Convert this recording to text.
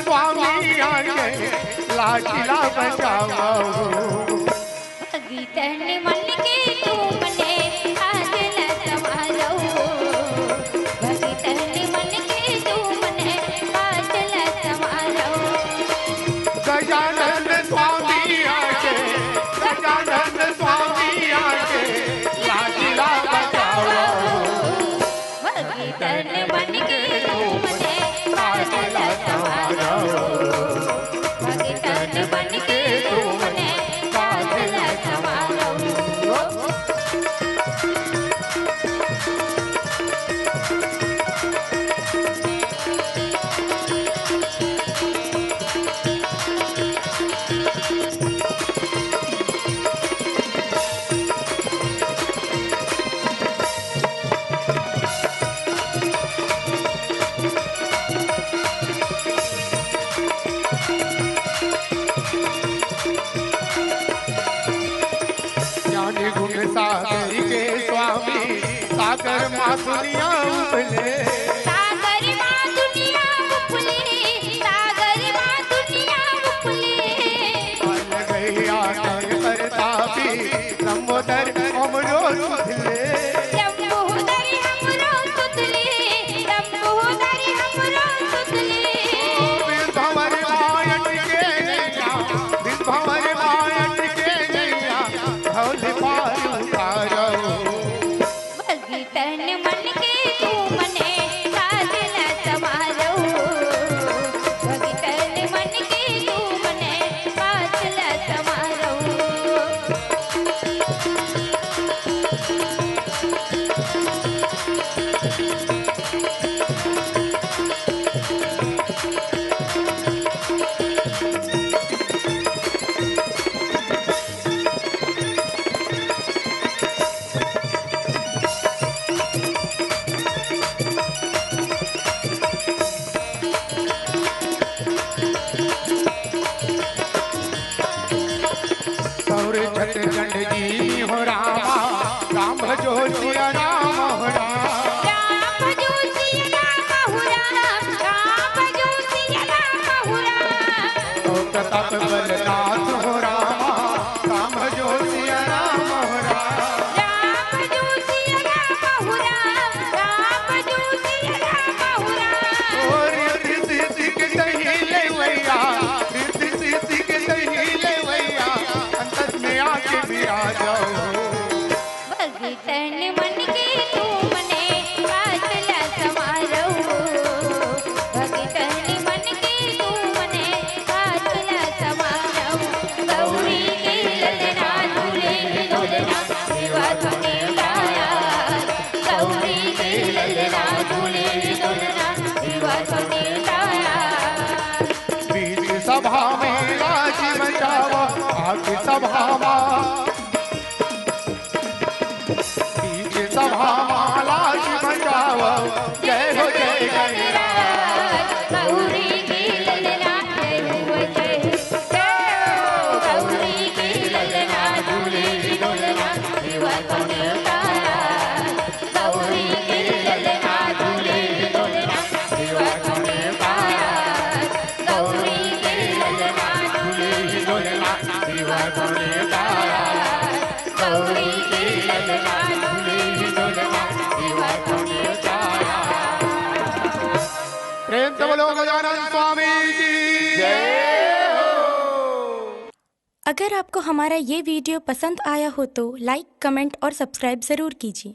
स्वामी आए लाडला बचाओ। भगतन मन के तुमने आज न संवारो, भगतन मन के तुमने आज न संवारो। गजानन स्वामी आए, गजानन स्वामी आए लाडला बचाओ। भगतन मन के तुमने आज न संवारो, भगतन मन के तुमने आज न संवारो। ज्ञानी गुण सागर के स्वामी सागर माँ दुनिया उबले। सागर माँ दुनिया उपले, सागर माँ दुनिया उपले। बन गई आकर करतापी लंबोदर अमरो सुधले। लंबोदर हमरो सुतले, लंबोदर हमरो सुतले। भंवर मायट के नैया, भंवर मायट के नैया भौल पार उतारो। भगतन मन के तुमने आज न संवारो, भगतन मन के तुमने आज न संवारो। और छठ चंड जी हो रामा, राम भजो सिया राम हो राम। राम भजो सिया राम हो राम, राम भजो सिया राम हो राम। ओ प्रताप बलनाथ हो रामा, राम भजो सिया राम हो राम। राम भजो सिया राम हो राम, राम भजो सिया राम हो राम। और रिद्धि सिद्धि के दही ले वैया, रिद्धि सिद्धि के दही ले वैया, अंतस में आके विराजो। भगतन मन के तुमने आज न संवारो, भगतन मन के तुमने आज न संवारो। गौरी के ललना झूले झूलना शिवा तुने लाया, गौरी के ललना झूले झूलना शिवा तुने लाया। बीच सभा में राज बचाओ, आके सभा में बीच सभा में लाज बचाओ। जय हो जय गणराज। गौरी की ललना जय हो जय हो, गौरी की ललना झूले झूलना शिवा तुने लाया, गौरी की ललना झूले झूलना शिवा तुने लाया, गौरी की ललना झूले झूलना शिवा तुने लाया, गौरी की ललना झूले झूलना शिवा तुने लाया। प्रेम से बोलो गजानन स्वामी की जय हो। अगर आपको हमारा ये वीडियो पसंद आया हो तो लाइक, कमेंट और सब्सक्राइब ज़रूर कीजिए।